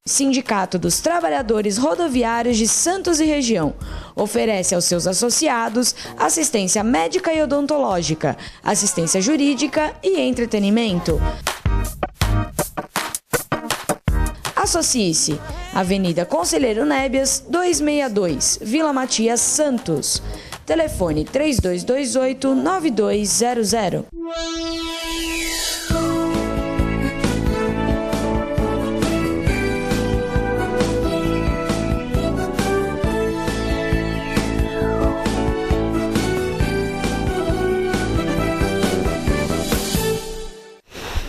Sindicato dos Trabalhadores Rodoviários de Santos e Região. Oferece aos seus associados assistência médica e odontológica, assistência jurídica e entretenimento. Associe-se. Avenida Conselheiro Nébias, 262, Vila Matias, Santos. Telefone 3228-9200.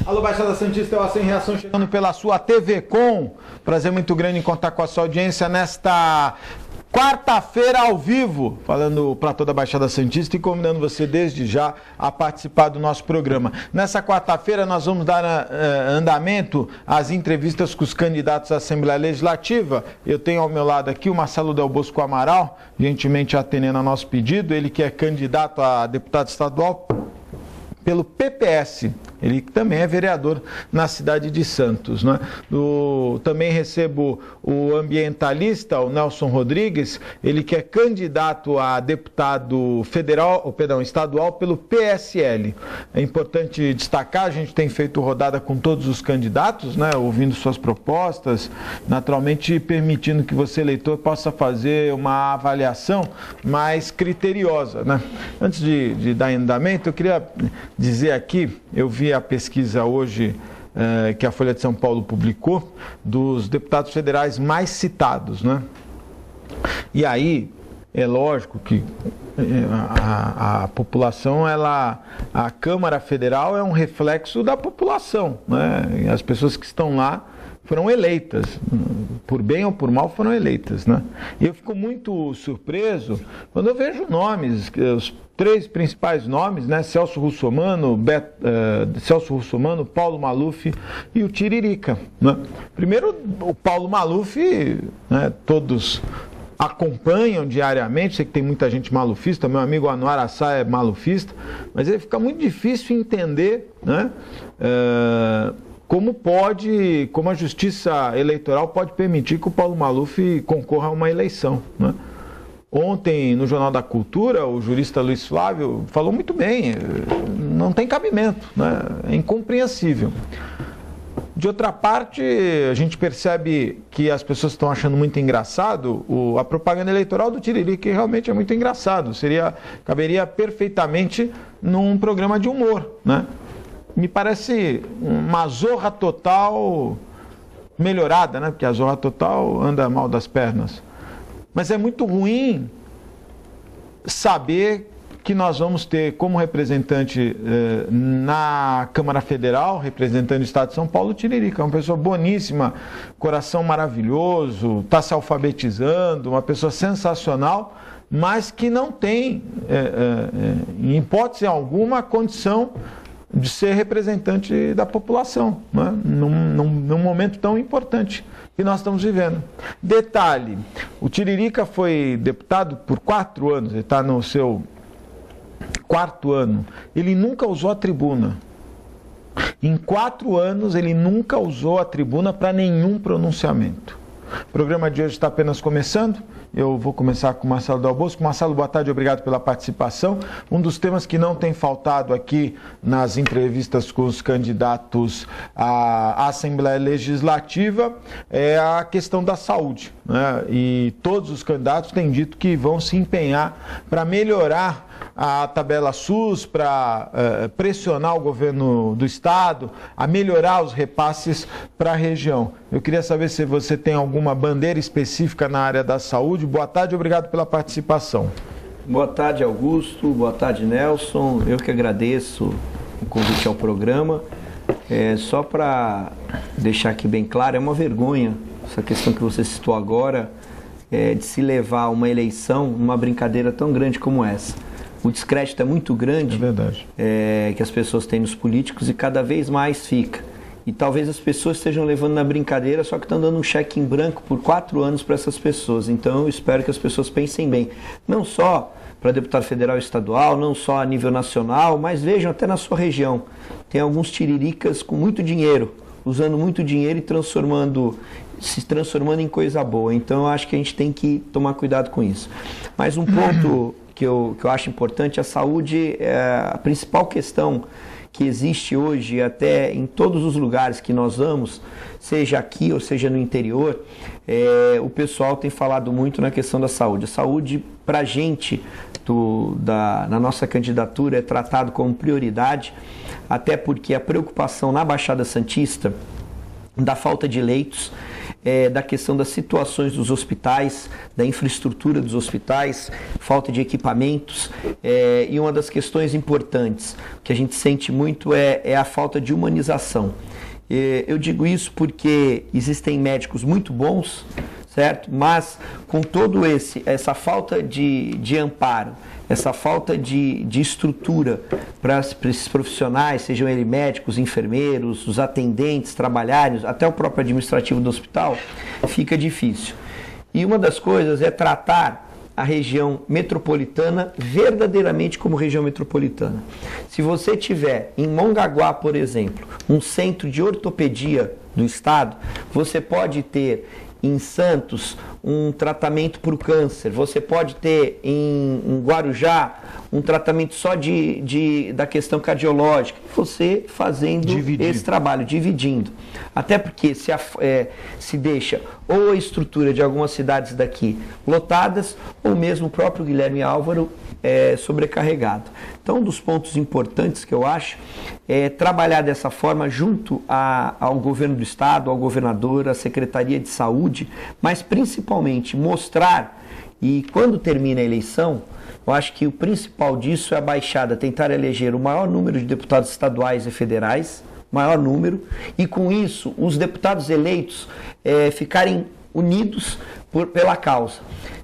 Alô, Baixada Santista, eu Sem Reação chegando pela sua TV Com. Prazer muito grande em contar com a sua audiência nesta quarta-feira ao vivo, falando para toda a Baixada Santista e convidando você desde já a participar do nosso programa. Nessa quarta-feira nós vamos dar andamento às entrevistas com os candidatos à Assembleia Legislativa. Eu tenho ao meu lado aqui o Marcelo Del Bosco Amaral, gentilmente atendendo ao nosso pedido, ele que é candidato a deputado estadual pelo PPS. Ele também é vereador na cidade de Santos, né? Também recebo o ambientalista, o Nelson Rodrigues, ele que é candidato a deputado estadual pelo PSL. É importante destacar, a gente tem feito rodada com todos os candidatos, né? Ouvindo suas propostas, naturalmente permitindo que você, eleitor, possa fazer uma avaliação mais criteriosa, né? Antes de dar andamento, eu queria dizer aqui, eu vi a pesquisa hoje que a Folha de São Paulo publicou dos deputados federais mais citados, né? E aí é lógico que a população, a Câmara Federal é um reflexo da população, né? As pessoas que estão lá foram eleitas, por bem ou por mal foram eleitas, né? E eu fico muito surpreso quando eu vejo nomes, os três principais nomes, né? Celso Russomano, Paulo Maluf e o Tiririca, né? Primeiro, o Paulo Maluf, né? Todos acompanham diariamente, sei que tem muita gente malufista, meu amigo Anuar Assá é malufista, mas aí fica muito difícil entender, né? Como a justiça eleitoral pode permitir que o Paulo Maluf concorra a uma eleição, né? Ontem, no Jornal da Cultura, o jurista Luiz Flávio falou muito bem, não tem cabimento, né? É incompreensível. De outra parte, a gente percebe que as pessoas estão achando muito engraçado a propaganda eleitoral do Tiririca, que realmente é muito engraçado, caberia perfeitamente num programa de humor, né? Me parece uma Zorra Total melhorada, né? Porque a Zorra Total anda mal das pernas. Mas é muito ruim saber que nós vamos ter como representante na Câmara Federal, representante do Estado de São Paulo, o Tiririca, uma pessoa boníssima, coração maravilhoso, está se alfabetizando, uma pessoa sensacional, mas que não tem, em hipótese alguma, condição de ser representante da população, né? Num momento tão importante que nós estamos vivendo. Detalhe, o Tiririca foi deputado por 4 anos, ele está no seu 4º ano, ele nunca usou a tribuna. Em 4 anos ele nunca usou a tribuna para nenhum pronunciamento. O programa de hoje está apenas começando. Eu vou começar com o Marcelo Del Bosco. Marcelo, boa tarde, obrigado pela participação. Um dos temas que não tem faltado aqui nas entrevistas com os candidatos à Assembleia Legislativa é a questão da saúde, né? E todos os candidatos têm dito que vão se empenhar para melhorar a tabela SUS, para pressionar o governo do Estado, a melhorar os repasses para a região. Eu queria saber se você tem alguma bandeira específica na área da saúde. Boa tarde, obrigado pela participação. Boa tarde, Augusto. Boa tarde, Nelson. Eu que agradeço o convite ao programa. Só para deixar aqui bem claro, é uma vergonha essa questão que você citou agora, de se levar uma eleição numa brincadeira tão grande como essa. O descrédito é muito grande, que as pessoas têm nos políticos, e cada vez mais fica. E talvez as pessoas estejam levando na brincadeira, só que estão dando um cheque em branco por 4 anos para essas pessoas. Então eu espero que as pessoas pensem bem, não só para deputado federal e estadual, não só a nível nacional, mas vejam até na sua região. Tem alguns tiriricas com muito dinheiro, usando muito dinheiro e transformando se transformando em coisa boa. Então, eu acho que a gente tem que tomar cuidado com isso. Mas um ponto que eu acho importante, a saúde é a principal questão que existe hoje, até em todos os lugares que nós vamos, seja aqui ou seja no interior, o pessoal tem falado muito na questão da saúde. A saúde, para a gente, na nossa candidatura, é tratado como prioridade, até porque a preocupação na Baixada Santista da falta de leitos, da questão das situações dos hospitais, da infraestrutura dos hospitais, falta de equipamentos, e uma das questões importantes que a gente sente muito é a falta de humanização. Eu digo isso porque existem médicos muito bons, certo? Mas com todo essa falta de amparo, essa falta de estrutura para esses profissionais, sejam eles médicos, enfermeiros, os atendentes, trabalharem, até o próprio administrativo do hospital, fica difícil. E uma das coisas é tratar a região metropolitana verdadeiramente como região metropolitana. Se você tiver em Mongaguá, por exemplo, um centro de ortopedia do estado, você pode ter em Santos um tratamento para o câncer, você pode ter em Guarujá um tratamento só da questão cardiológica, você fazendo esse trabalho, dividindo. Até porque se deixa ou a estrutura de algumas cidades daqui lotadas, ou mesmo o próprio Guilherme Álvaro sobrecarregado. Então, um dos pontos importantes que eu acho é trabalhar dessa forma junto ao governo do estado, ao governador, à Secretaria de Saúde, mas principalmente mostrar, e quando termina a eleição, eu acho que o principal disso é a Baixada tentar eleger o maior número de deputados estaduais e federais, maior número, e com isso os deputados eleitos ficarem unidos pela causa.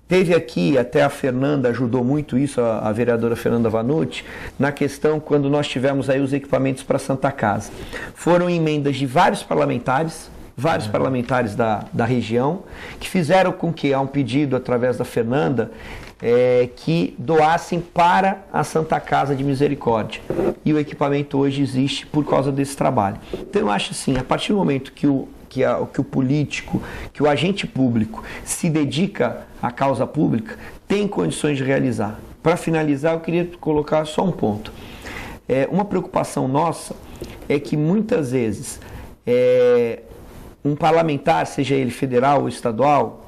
Teve aqui, até a Fernanda ajudou muito isso, a vereadora Fernanda Vanucci, na questão quando nós tivemos aí os equipamentos para a Santa Casa. Foram emendas de vários parlamentares da região, que fizeram com que, há um pedido através da Fernanda, que doassem para a Santa Casa de Misericórdia. E o equipamento hoje existe por causa desse trabalho. Então eu acho assim, a partir do momento que o político, que o agente público se dedica à causa pública, tem condições de realizar. Para finalizar, eu queria colocar só um ponto. Uma preocupação nossa é que muitas vezes um parlamentar, seja ele federal ou estadual,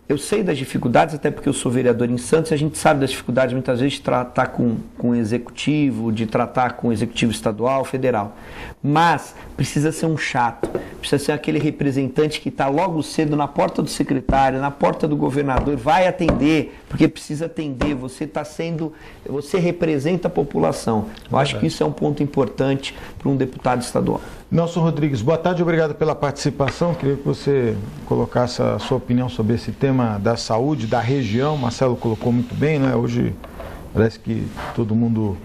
eu sei das dificuldades, até porque eu sou vereador em Santos, a gente sabe das dificuldades muitas vezes de tratar com o executivo, de tratar com o executivo estadual, federal. Mas precisa ser um chato, precisa ser aquele representante que está logo cedo na porta do secretário, na porta do governador, vai atender, porque precisa atender, você representa a população. Eu acho que isso é um ponto importante para um deputado estadual. Nelson Rodrigues, boa tarde, obrigado pela participação. Queria que você colocasse a sua opinião sobre esse tema da saúde, da região. Marcelo colocou muito bem, né? Hoje parece que todo mundo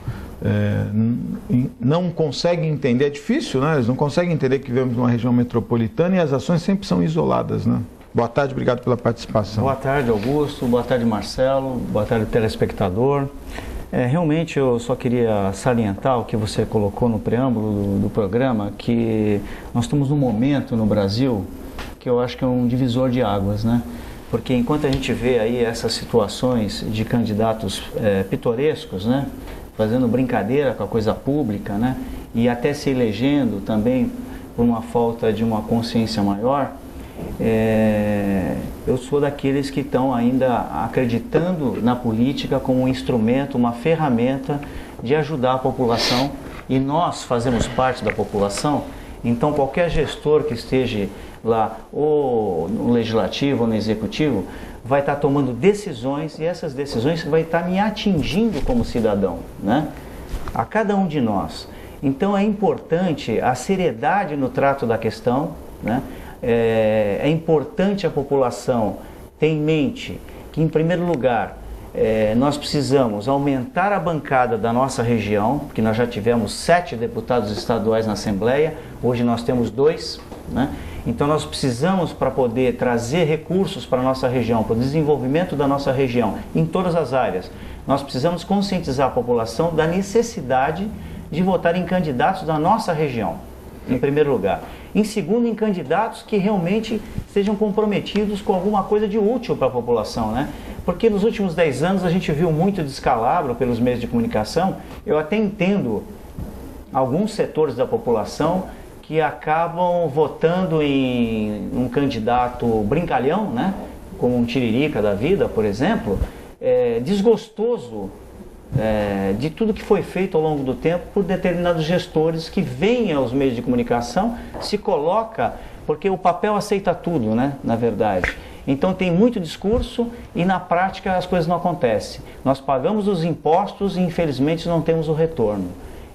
não consegue entender, é difícil, né? Eles não conseguem entender que vivemos numa região metropolitana e as ações sempre são isoladas, né? Boa tarde, obrigado pela participação. Boa tarde, Augusto, boa tarde, Marcelo, boa tarde, telespectador. Realmente eu só queria salientar o que você colocou no preâmbulo do programa, que nós estamos num momento no Brasil que eu acho que é um divisor de águas, né? Porque enquanto a gente vê aí essas situações de candidatos pitorescos, né? Fazendo brincadeira com a coisa pública, né? E até se elegendo também por uma falta de uma consciência maior, eu sou daqueles que estão ainda acreditando na política como um instrumento, uma ferramenta de ajudar a população, e nós fazemos parte da população. Então qualquer gestor que esteja lá, ou no legislativo ou no executivo, vai estar tomando decisões, e essas decisões vai estar me atingindo como cidadão, né? A cada um de nós. Então é importante a seriedade no trato da questão, né? É importante a população ter em mente que, em primeiro lugar, nós precisamos aumentar a bancada da nossa região, porque nós já tivemos 7 deputados estaduais na Assembleia, hoje nós temos 2, né? Então nós precisamos, para poder trazer recursos para a nossa região, para o desenvolvimento da nossa região, em todas as áreas, nós precisamos conscientizar a população da necessidade de votar em candidatos da nossa região, em primeiro lugar. Em segundo, em candidatos que realmente sejam comprometidos com alguma coisa de útil para a população, né? Porque nos últimos 10 anos a gente viu muito descalabro pelos meios de comunicação. Eu até entendo alguns setores da população que acabam votando em um candidato brincalhão, né? Como um Tiririca da vida, por exemplo, desgostoso de tudo que foi feito ao longo do tempo por determinados gestores que vêm aos meios de comunicação, se coloca, porque o papel aceita tudo, né? Na verdade. Então tem muito discurso e na prática as coisas não acontecem. Nós pagamos os impostos e infelizmente não temos o retorno.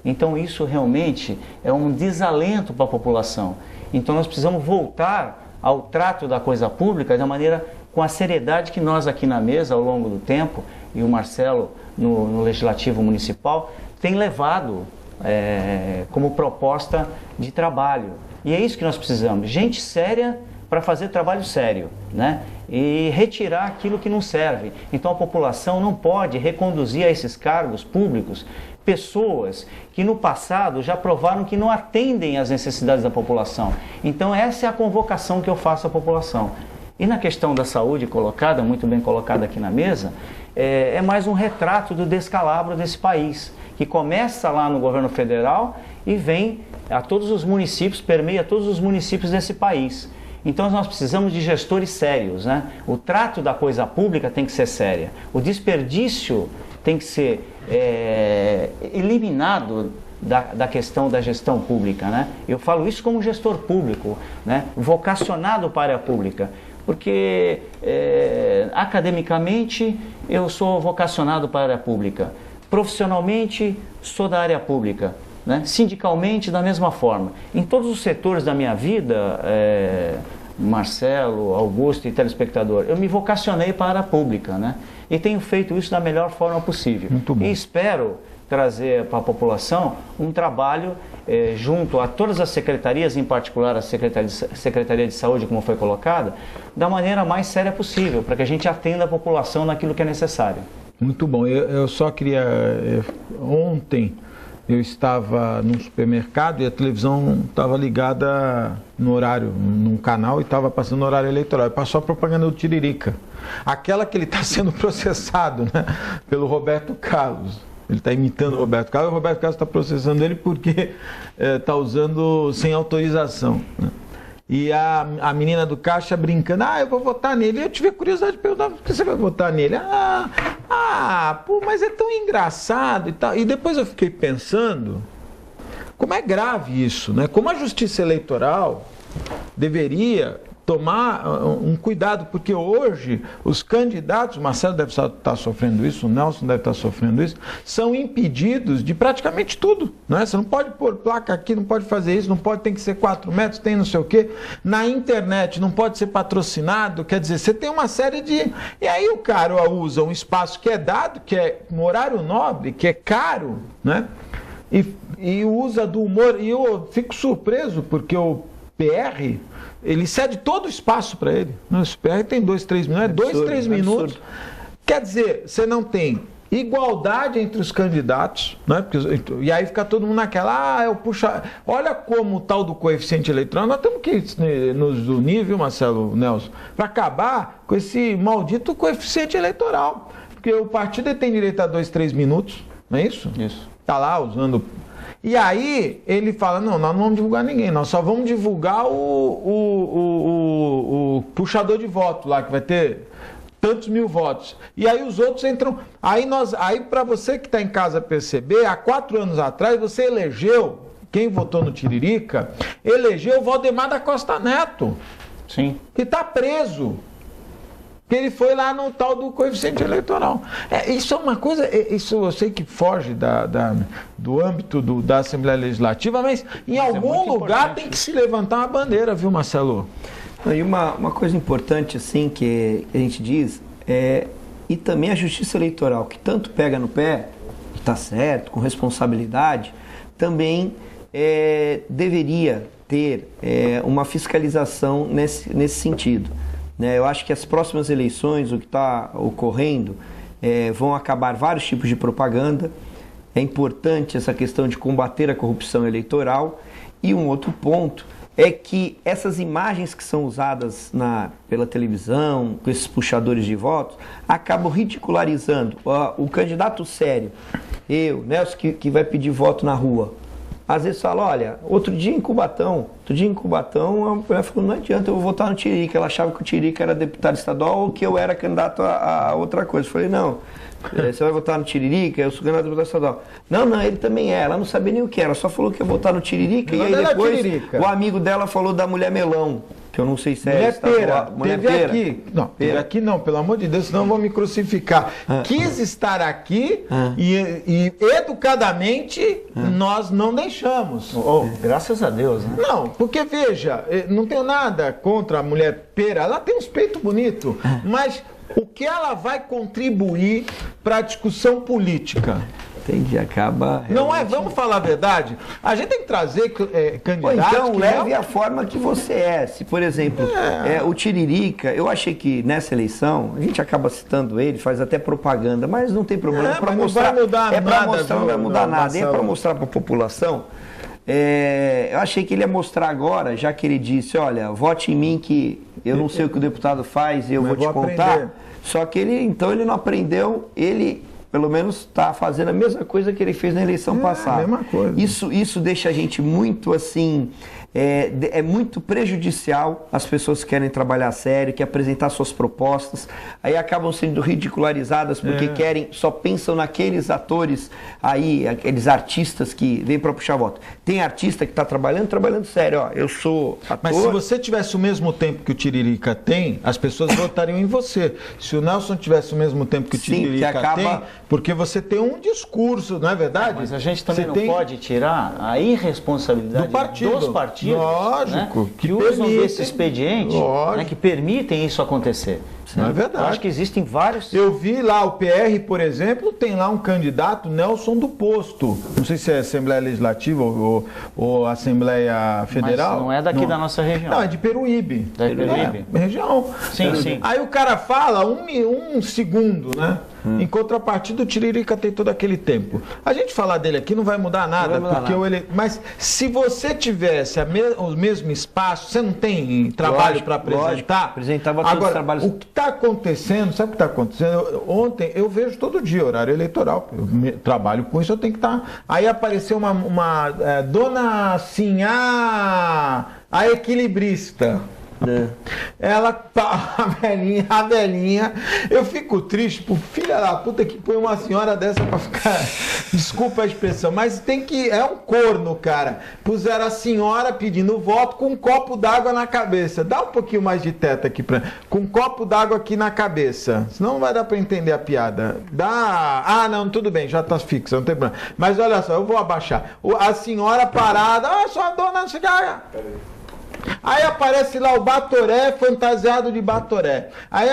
Então isso realmente é um desalento para a população. Então nós precisamos voltar ao trato da coisa pública da maneira, com a seriedade que nós aqui na mesa ao longo do tempo, e o Marcelo no Legislativo Municipal, tem levado como proposta de trabalho. E é isso que nós precisamos, gente séria para fazer trabalho sério, né? E retirar aquilo que não serve. Então a população não pode reconduzir a esses cargos públicos pessoas que no passado já provaram que não atendem às necessidades da população. Então essa é a convocação que eu faço à população. E na questão da saúde colocada, muito bem colocada aqui na mesa, é mais um retrato do descalabro desse país, que começa lá no governo federal e vem a todos os municípios, permeia todos os municípios desse país. Então nós precisamos de gestores sérios, né? O trato da coisa pública tem que ser séria. O desperdício tem que ser eliminado da questão da gestão pública, né? Eu falo isso como gestor público, né? Vocacionado para a área pública. Porque academicamente eu sou vocacionado para a área pública. Profissionalmente sou da área pública. Né? Sindicalmente da mesma forma. Em todos os setores da minha vida, Marcelo, Augusto e telespectador, eu me vocacionei para a área pública, né? E tenho feito isso da melhor forma possível. Muito bom. E espero trazer para a população um trabalho junto a todas as secretarias, em particular a Secretaria de Saúde, como foi colocada, da maneira mais séria possível, para que a gente atenda a população naquilo que é necessário. Muito bom. Eu só queria... Ontem eu estava num supermercado e a televisão estava ligada no horário, num canal, e estava passando no horário eleitoral. E passou a propaganda do Tiririca. Aquela que ele está sendo processado, né, pelo Roberto Carlos. Ele está imitando o Roberto Carlos, e o Roberto Carlos está processando ele porque está usando sem autorização, né? E a menina do caixa brincando, eu vou votar nele. E eu tive a curiosidade de perguntar, por que você vai votar nele? Pô, mas é tão engraçado e tal. E depois eu fiquei pensando, como é grave isso, né? Como a Justiça Eleitoral deveria tomar um cuidado, porque hoje os candidatos, o Marcelo deve estar sofrendo isso, o Nelson deve estar sofrendo isso, são impedidos de praticamente tudo, não é? Você não pode pôr placa aqui, não pode fazer isso, não pode, tem que ser 4 metros, tem não sei o quê. Na internet não pode ser patrocinado, quer dizer, você tem uma série de... E aí o cara usa um espaço que é dado, que é um horário nobre, que é caro, né? E usa do humor, e eu fico surpreso, porque o PR... Ele cede todo o espaço para ele. O PR tem 2, 3 minutos. 2, 3 minutos. Quer dizer, você não tem igualdade entre os candidatos, né? E aí fica todo mundo naquela, olha como o tal do coeficiente eleitoral, nós temos que nos unir, viu, Marcelo, Nelson, para acabar com esse maldito coeficiente eleitoral. Porque o partido tem direito a 2, 3 minutos, não é isso? Isso. Está lá usando... E aí ele fala, não, nós não vamos divulgar ninguém, nós só vamos divulgar o puxador de voto lá, que vai ter tantos mil votos. E aí os outros entram... Aí para você que está em casa perceber, há 4 anos atrás você elegeu, quem votou no Tiririca, elegeu o Valdemar da Costa Neto. Sim. Que está preso. Que ele foi lá no tal do coeficiente eleitoral. Isso é uma coisa, isso eu sei que foge do âmbito da Assembleia Legislativa, mas em algum lugar tem que se levantar uma bandeira, viu, Marcelo? E uma coisa importante, assim, que a gente diz, e também a Justiça Eleitoral, que tanto pega no pé, está certo, com responsabilidade, também deveria ter uma fiscalização nesse sentido. Eu acho que as próximas eleições, o que está ocorrendo, vão acabar vários tipos de propaganda. É importante essa questão de combater a corrupção eleitoral. E um outro ponto é que essas imagens que são usadas pela televisão, com esses puxadores de votos, acabam ridicularizando o candidato sério, Nelson, que vai pedir voto na rua. Às vezes fala, olha, outro dia em Cubatão, a mulher falou, não adianta, eu vou votar no Tiririca. Ela achava que o Tiririca era deputado estadual ou que eu era candidato a outra coisa. Eu falei, não, você vai votar no Tiririca, eu sou candidato a deputado estadual. Não, ele também é, ela não sabia nem o que era, só falou que ia votar no Tiririca e aí depois o amigo dela falou da mulher melão. Que eu não sei se mulher pera. Teve aqui. Não, teve aqui não, pelo amor de Deus, senão vão me crucificar. Quis estar aqui e educadamente nós não deixamos. Graças a Deus, né? Não, porque veja, não tenho nada contra a mulher pera, ela tem uns peitos bonitos, mas o que ela vai contribuir para a discussão política? Entendi, acaba... Realmente... Não é, vamos falar a verdade, a gente tem que trazer candidatos... Ou então leve a forma que você é. Se, por exemplo, o Tiririca, eu achei que nessa eleição, a gente acaba citando ele, faz até propaganda, mas não tem problema, para mostrar... Não vai mudar nada, é para mostrar para a população. Eu achei que ele ia mostrar agora, já que ele disse, olha, vote em mim que eu não sei o que o deputado faz e eu vou te contar. Aprender. Só que ele não aprendeu, ele... pelo menos está fazendo a mesma coisa que ele fez na eleição passada. A mesma coisa. Isso deixa a gente muito assim... É muito prejudicial às pessoas que querem trabalhar sério, que apresentar suas propostas, aí acabam sendo ridicularizadas porque só pensam naqueles atores aí, aqueles artistas que vêm para puxar voto. Tem artista que está trabalhando sério, eu sou ator... Mas se você tivesse o mesmo tempo que o Tiririca tem, as pessoas votariam em você. Se o Nelson tivesse o mesmo tempo que o Tiririca tem, porque você tem um discurso, não é verdade? Mas a gente também não pode tirar a irresponsabilidade dos partidos. Lógico, né, que usam desse expediente, né, que permitem isso acontecer. Não é verdade. Eu acho que existem vários... Eu vi lá o PR, por exemplo, tem lá um candidato, Nelson do Posto. Não sei se é Assembleia Legislativa ou Assembleia Federal. Mas não é daqui da nossa região. Não, é de Peruíbe. Da Peruíbe? Região. Sim. Aí o cara fala um segundo, né? Em contrapartida, o Tiririca tem todo aquele tempo. A gente falar dele aqui não vai mudar nada, mas se você tivesse o mesmo espaço, você não tem trabalho para apresentar? Apresentava todos os trabalhos. O que está acontecendo, sabe o que está acontecendo? Ontem, eu vejo todo dia horário eleitoral, eu trabalho com isso, eu tenho que estar... Aí apareceu uma dona Sinhá, a equilibrista. Ela, a velhinha, eu fico triste por filha da puta que põe uma senhora dessa pra ficar, desculpa a expressão, mas tem que, é um corno, cara. Puseram a senhora pedindo voto com um copo d'água na cabeça. Dá um pouquinho mais de teto aqui com um copo d'água aqui na cabeça, senão não vai dar pra entender a piada. Não, tudo bem, já tá fixa, não tem problema. Mas olha só, eu vou abaixar. A senhora parada, sua dona, aí aparece lá o Batoré, fantasiado de Batoré. Aí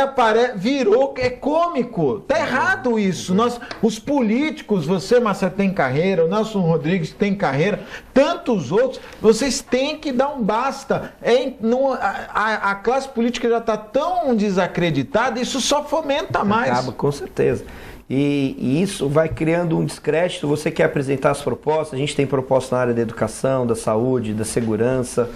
virou, é cômico. Tá errado isso. Os políticos, você, Marcelo, tem carreira, o Nelson Rodrigues tem carreira, tantos outros, vocês têm que dar um basta. A classe política já está tão desacreditada, isso só fomenta mais. Acaba, com certeza. E isso vai criando um descrédito. Você quer apresentar as propostas, a gente tem propostas na área da educação, da saúde, da segurança,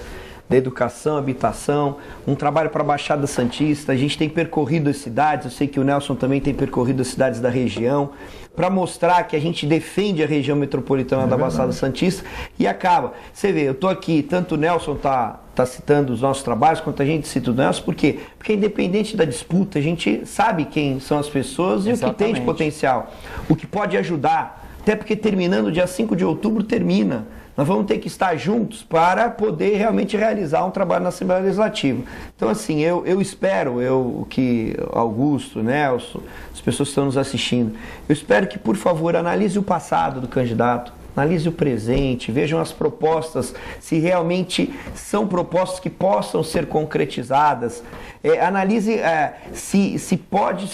da educação, habitação, um trabalho para a Baixada Santista. A gente tem percorrido as cidades, eu sei que o Nelson também tem percorrido as cidades da região, para mostrar que a gente defende a região metropolitana da Baixada Santista e acaba. Você vê, eu estou aqui, tanto o Nelson está citando os nossos trabalhos, quanto a gente cita o Nelson, por quê? Porque independente da disputa, a gente sabe quem são as pessoas e o que tem de potencial, o que pode ajudar, até porque terminando dia 5 de outubro termina. Nós vamos ter que estar juntos para poder realmente realizar um trabalho na Assembleia Legislativa. Então, assim, eu espero, que Augusto, Nelson, as pessoas que estão nos assistindo, eu espero que, por favor, analise o passado do candidato, analise o presente, vejam as propostas, se realmente são propostas que possam ser concretizadas. Analise se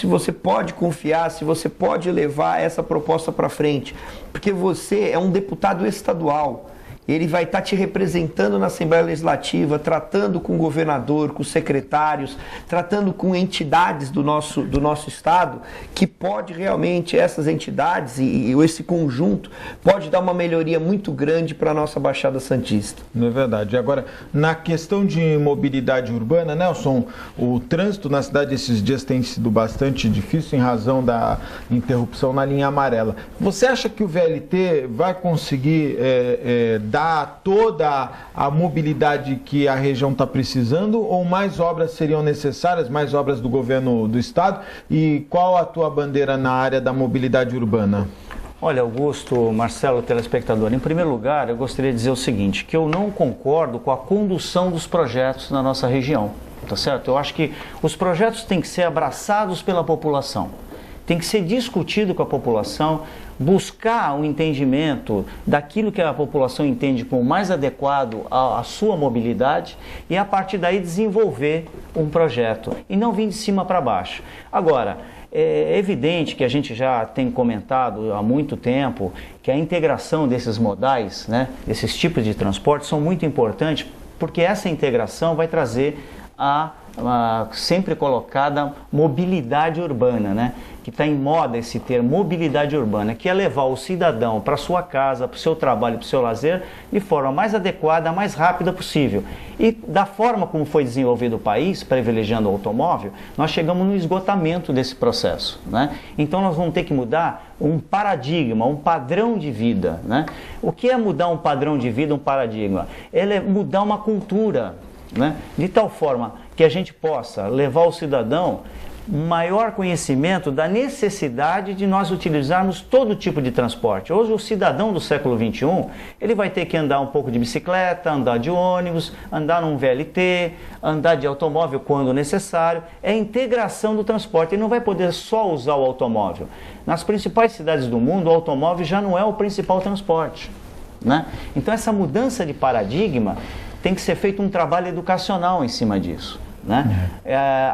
você pode confiar, se você pode levar essa proposta para frente. Porque você é um deputado estadual. ele vai estar te representando na Assembleia Legislativa, tratando com o governador, com os secretários, tratando com entidades do nosso estado, que pode realmente, essas entidades e esse conjunto, pode dar uma melhoria muito grande para a nossa Baixada Santista. Não é verdade. Agora, na questão de mobilidade urbana, Nelson, o trânsito na cidade esses dias tem sido bastante difícil em razão da interrupção na linha amarela. Você acha que o VLT vai conseguir dar toda a mobilidade que a região está precisando, ou mais obras seriam necessárias, mais obras do governo do estado? E qual a tua bandeira na área da mobilidade urbana? Olha, Augusto, Marcelo, telespectador, em primeiro lugar, eu gostaria de dizer o seguinte, que eu não concordo com a condução dos projetos na nossa região, tá certo? Eu acho que os projetos têm que ser abraçados pela população, tem que ser discutido com a população, buscar um entendimento daquilo que a população entende como mais adequado à sua mobilidade e, a partir daí, desenvolver um projeto e não vir de cima para baixo. Agora, é evidente que a gente já tem comentado há muito tempo que a integração desses modais, né, desses tipos de transporte, são muito importantes, porque essa integração vai trazer a sempre colocada mobilidade urbana, né? Que está em moda esse termo, mobilidade urbana, que é levar o cidadão para sua casa, para o seu trabalho, para o seu lazer, de forma mais adequada, mais rápida possível. E da forma como foi desenvolvido o país, privilegiando o automóvel, nós chegamos no esgotamento desse processo, né? Então nós vamos ter que mudar um paradigma, um padrão de vida, né? O que é mudar um padrão de vida, um paradigma? Ele é mudar uma cultura, né? De tal forma que a gente possa levar o cidadão maior conhecimento da necessidade de nós utilizarmos todo tipo de transporte. Hoje o cidadão do século XXI, ele vai ter que andar um pouco de bicicleta, andar de ônibus, andar num VLT, andar de automóvel quando necessário. É a integração do transporte, ele não vai poder só usar o automóvel. Nas principais cidades do mundo, o automóvel já não é o principal transporte, né? Então essa mudança de paradigma tem que ser feito um trabalho educacional em cima disso, né?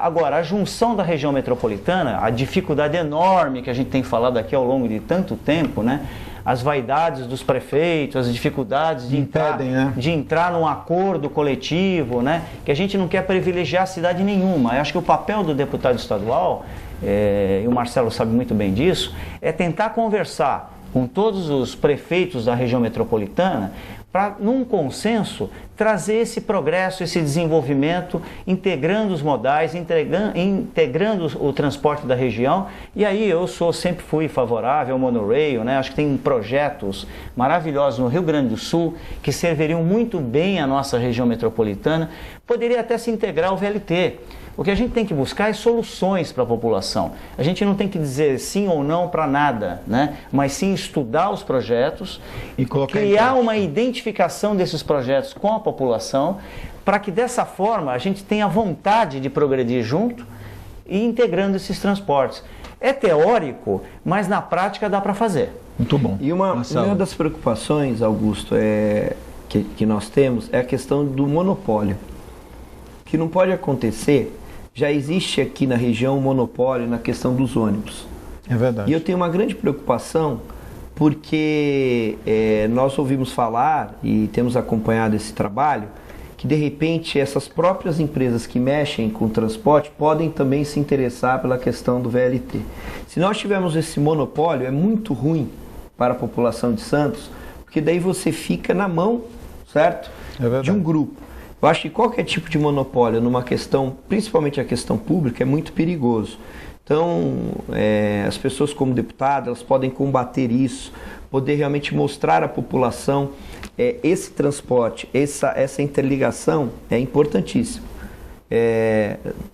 Agora, a junção da região metropolitana, a dificuldade enorme que a gente tem falado aqui ao longo de tanto tempo, né? As vaidades dos prefeitos, as dificuldades de entrar num acordo coletivo, né? Que a gente não quer privilegiar cidade nenhuma. Eu acho que o papel do deputado estadual, e o Marcelo sabe muito bem disso, é tentar conversar com todos os prefeitos da região metropolitana para, num consenso, trazer esse progresso, esse desenvolvimento, integrando os modais, integrando o transporte da região. E aí eu sempre fui favorável ao monorail, né? Acho que tem projetos maravilhosos no Rio Grande do Sul que serviriam muito bem à nossa região metropolitana. Poderia até se integrar ao VLT. O que a gente tem que buscar é soluções para a população. A gente não tem que dizer sim ou não para nada, né? Mas sim estudar os projetos e criar uma identificação desses projetos com a população, para que dessa forma a gente tenha vontade de progredir junto e integrando esses transportes. É teórico, mas na prática dá para fazer. Muito bom. E uma das preocupações, Augusto, que nós temos é a questão do monopólio. O que não pode acontecer, já existe aqui na região um monopólio na questão dos ônibus. É verdade. E eu tenho uma grande preocupação porque nós ouvimos falar e temos acompanhado esse trabalho que de repente essas próprias empresas que mexem com o transporte podem também se interessar pela questão do VLT. Se nós tivermos esse monopólio, é muito ruim para a população de Santos, porque daí você fica na mão, certo? De um grupo. Eu acho que qualquer tipo de monopólio numa questão, principalmente a questão pública, é muito perigoso. Então, as pessoas como deputadas, elas podem combater isso, poder realmente mostrar à população esse transporte, essa interligação é importantíssimo.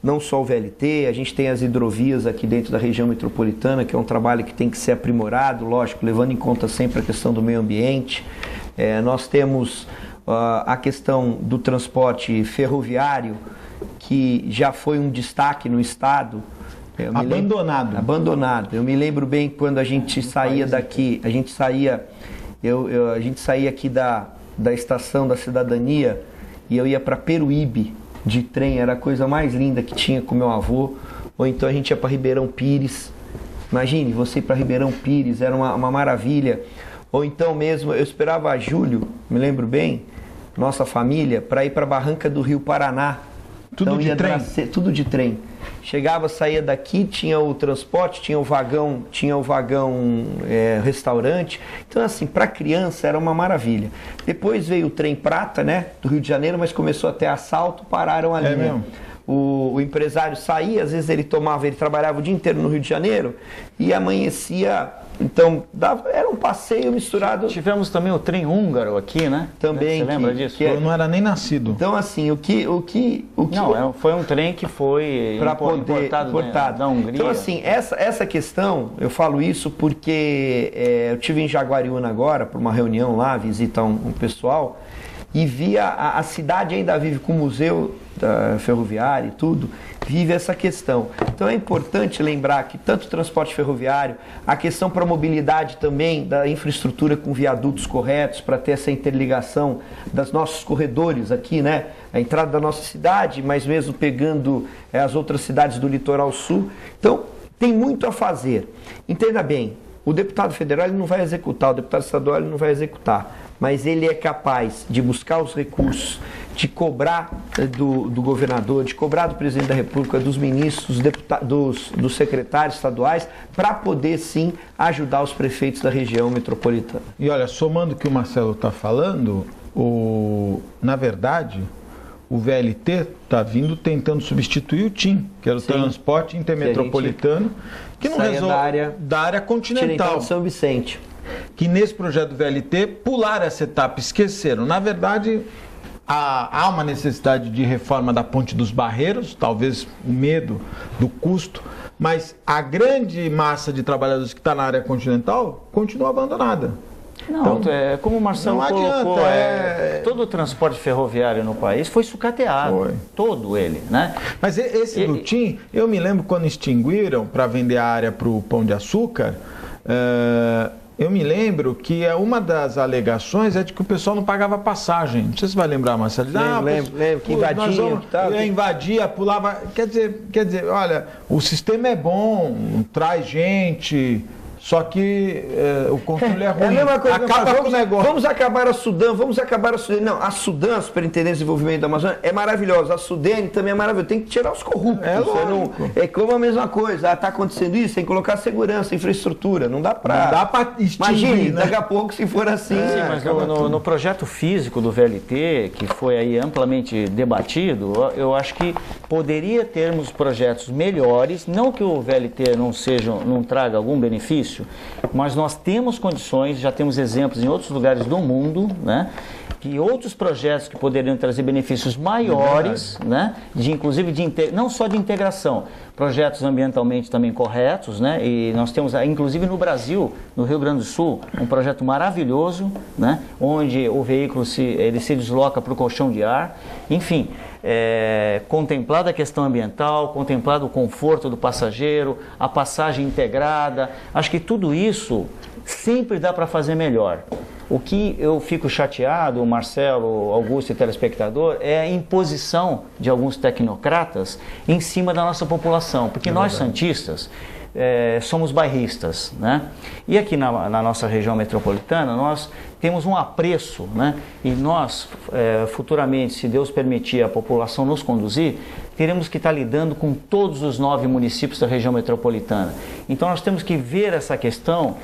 Não só o VLT, a gente tem as hidrovias aqui dentro da região metropolitana, que é um trabalho que tem que ser aprimorado, lógico, levando em conta sempre a questão do meio ambiente. Nós temos a questão do transporte ferroviário, que já foi um destaque no estado. Abandonado. Eu me lembro bem quando a gente saía daqui, a gente saía aqui da estação da Cidadania e eu ia para Peruíbe de trem, era a coisa mais linda que tinha com meu avô. Ou então a gente ia para Ribeirão Pires. Imagine, você ir para Ribeirão Pires, era uma maravilha. Ou então mesmo, eu esperava julho, me lembro bem, nossa família, para ir para Barranca do Rio Paraná. Tudo então, de trem? Tudo de trem. Chegava, saía daqui, tinha o transporte, tinha o vagão restaurante. Então, assim, para criança era uma maravilha. Depois veio o trem prata, né, do Rio de Janeiro, mas começou a ter assalto, pararam a linha. Mesmo? O empresário saía, às vezes ele trabalhava o dia inteiro no Rio de Janeiro e amanhecia. Então, era um passeio misturado. Tivemos também o trem húngaro aqui, né? Também. Você lembra disso? Eu não era nem nascido. Então, assim, Não, foi um trem que foi importado da Hungria. Então, assim, essa questão, eu falo isso porque eu estive em Jaguariúna agora, para uma reunião lá, visitar um pessoal, e vi a cidade ainda vive com o museu ferroviário e tudo, vive essa questão. Então é importante lembrar que tanto o transporte ferroviário, a questão para a mobilidade também, da infraestrutura com viadutos corretos, para ter essa interligação dos nossos corredores aqui, né? A entrada da nossa cidade, mas mesmo pegando as outras cidades do litoral sul. Então, tem muito a fazer. Entenda bem, o deputado federal ele não vai executar, o deputado estadual ele não vai executar, mas ele é capaz de buscar os recursos, de cobrar do governador, de cobrar do presidente da República, dos ministros, dos secretários estaduais, para poder sim ajudar os prefeitos da região metropolitana. E olha, somando o que o Marcelo está falando, na verdade, o VLT está vindo tentando substituir o TIM, que era o transporte intermetropolitano, que não resolve da área continental de São Vicente. Que nesse projeto do VLT pularam essa etapa, esqueceram. Na verdade, há uma necessidade de reforma da Ponte dos Barreiros, talvez o medo do custo, mas a grande massa de trabalhadores que está na área continental continua abandonada. Não, então, como o Marcelo colocou, todo o transporte ferroviário no país foi sucateado, todo ele, né? Mas esse do TIM, eu me lembro quando extinguiram para vender a área para o Pão de Açúcar, eu me lembro que uma das alegações é de que o pessoal não pagava passagem. Não sei se você vai lembrar, Marcelo. Lembro, que invadia, pulava. Quer dizer, olha, o sistema é bom, traz gente, só que o controle é ruim. É a mesma coisa. Acaba com o negócio. Vamos acabar a Sudan. Não, a Sudan, a Superintendência de Desenvolvimento da Amazônia, é maravilhosa. A Sudene também é maravilhosa. Tem que tirar os corruptos. É como a mesma coisa. Está acontecendo isso, tem que colocar segurança, infraestrutura. Não dá para extinguir. Imagine, daqui a pouco, se for assim. Sim, mas no projeto físico do VLT, que foi aí amplamente debatido, eu acho que poderia termos projetos melhores, não que o VLT não traga algum benefício, mas nós temos condições, já temos exemplos em outros lugares do mundo, né, que outros projetos que poderiam trazer benefícios maiores, né, inclusive não só de integração, projetos ambientalmente também corretos, né, e nós temos, inclusive no Brasil, no Rio Grande do Sul, um projeto maravilhoso, né, onde o veículo ele se desloca para o colchão de ar, enfim, contemplada a questão ambiental, contemplado o conforto do passageiro, a passagem integrada, acho que tudo isso sempre dá para fazer melhor. O que eu fico chateado, Marcelo, Augusto e telespectador, é a imposição de alguns tecnocratas em cima da nossa população, porque nós santistas somos bairristas, né? E aqui na nossa região metropolitana nós temos um apreço, né? E nós futuramente, se Deus permitir a população nos conduzir, teremos que estar lidando com todos os 9 municípios da região metropolitana. Então nós temos que ver essa questão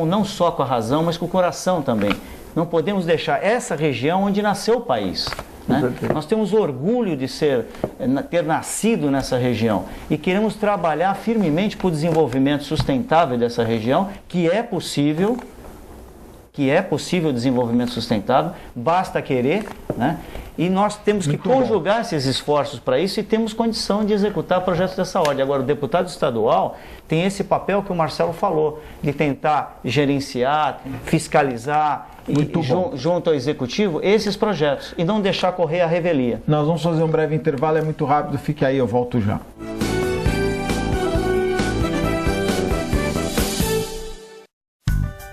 não só com a razão, mas com o coração também. Não podemos deixar essa região onde nasceu o país. Né? Nós temos orgulho de ter nascido nessa região e queremos trabalhar firmemente para o desenvolvimento sustentável dessa região, que é possível o desenvolvimento sustentável, basta querer, né? E nós temos que conjugar esses esforços para isso e temos condição de executar projetos dessa ordem. Agora, o deputado estadual tem esse papel que o Marcelo falou, de tentar gerenciar, fiscalizar junto ao executivo esses projetos e não deixar correr a revelia. Nós vamos fazer um breve intervalo, é muito rápido, fique aí, eu volto já.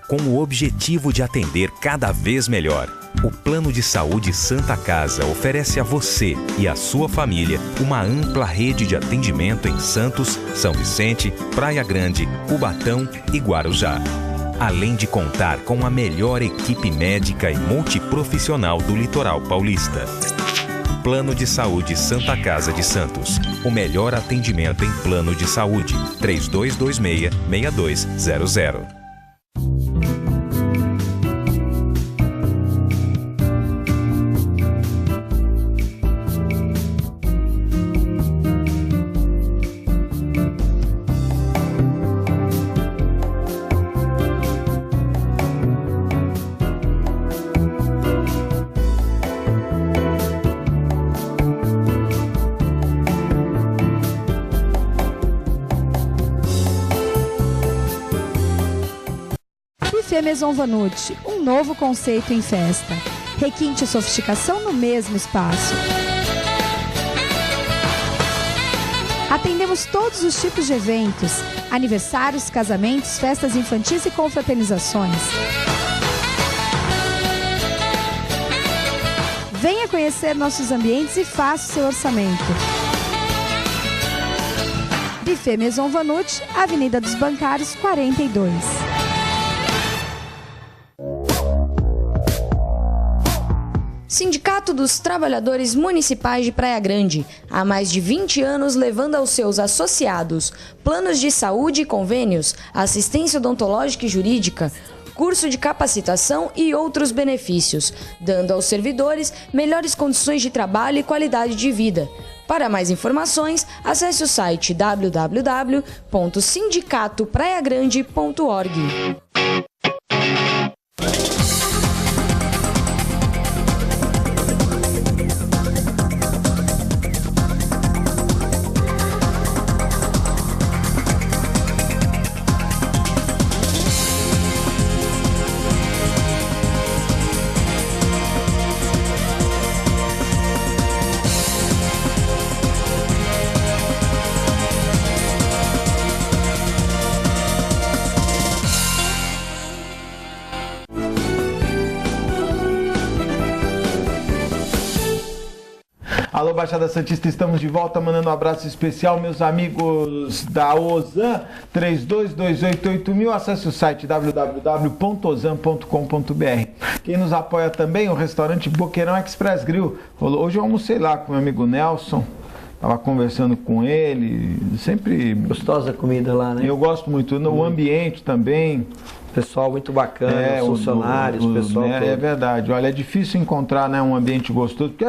Com o objetivo de atender cada vez melhor, o Plano de Saúde Santa Casa oferece a você e a sua família uma ampla rede de atendimento em Santos, São Vicente, Praia Grande, Cubatão e Guarujá. além de contar com a melhor equipe médica e multiprofissional do litoral paulista. Plano de Saúde Santa Casa de Santos. O melhor atendimento em plano de saúde. 3226-6200. Buffet Maison Vanut, um novo conceito em festa. Requinte e sofisticação no mesmo espaço. Atendemos todos os tipos de eventos, aniversários, casamentos, festas infantis e confraternizações. Venha conhecer nossos ambientes e faça o seu orçamento. Buffet Maison Vanut, Avenida dos Bancários, 42. Sindicato dos Trabalhadores Municipais de Praia Grande, há mais de 20 anos levando aos seus associados planos de saúde e convênios, assistência odontológica e jurídica, curso de capacitação e outros benefícios, dando aos servidores melhores condições de trabalho e qualidade de vida. Para mais informações, acesse o site www.sindicatopraiagrande.org. Alô, Baixada Santista, estamos de volta, mandando um abraço especial, meus amigos da Ozan, 32288000, acesse o site www.ozan.com.br. Quem nos apoia também, o restaurante Boqueirão Express Grill. Hoje eu almocei lá com meu amigo Nelson, estava conversando com ele, sempre... Gostosa a comida lá, né? Eu gosto muito, o ambiente também... Pessoal muito bacana, os funcionários, o pessoal todo. É verdade. Olha, é difícil encontrar, né, um ambiente gostoso, porque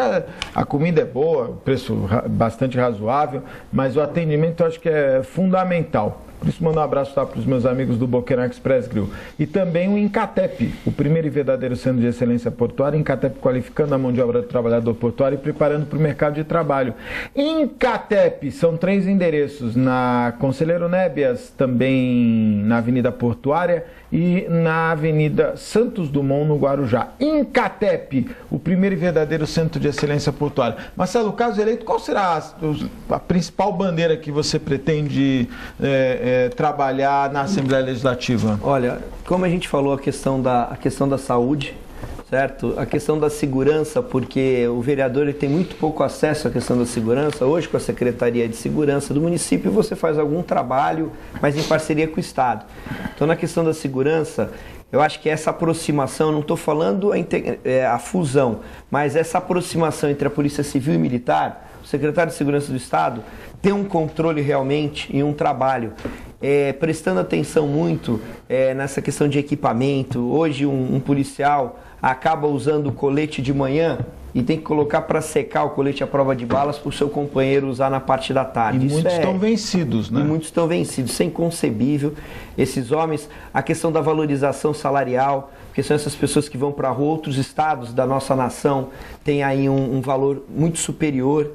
a comida é boa, o preço bastante razoável, mas o atendimento eu acho que é fundamental. Por isso, mando um abraço para os meus amigos do Boqueirão Express Grill. E também o Incatep, o primeiro e verdadeiro centro de excelência portuária. Incatep qualificando a mão de obra do trabalhador portuário e preparando para o mercado de trabalho. Incatep, são 3 endereços, na Conselheiro Nébias, também na Avenida Portuária e na Avenida Santos Dumont, no Guarujá. Incatep, o primeiro e verdadeiro centro de excelência portuária. Marcelo, caso eleito, qual será a principal bandeira que você pretende trabalhar na Assembleia Legislativa? Olha, como a gente falou, a questão da saúde, certo? A questão da segurança, porque o vereador ele tem muito pouco acesso à questão da segurança. Hoje, com a Secretaria de Segurança do município, você faz algum trabalho, mas em parceria com o Estado. Então, na questão da segurança, eu acho que essa aproximação, não estou falando a fusão, mas essa aproximação entre a Polícia Civil e Militar, o secretário de Segurança do Estado, ter um controle realmente e um trabalho, prestando atenção muito nessa questão de equipamento. Hoje um policial acaba usando o colete de manhã e tem que colocar para secar o colete à prova de balas para o seu companheiro usar na parte da tarde. E muitos estão vencidos, né? E muitos estão vencidos, isso é inconcebível. Esses homens, a questão da valorização salarial, porque são essas pessoas que vão para outros estados da nossa nação, tem aí um valor muito superior.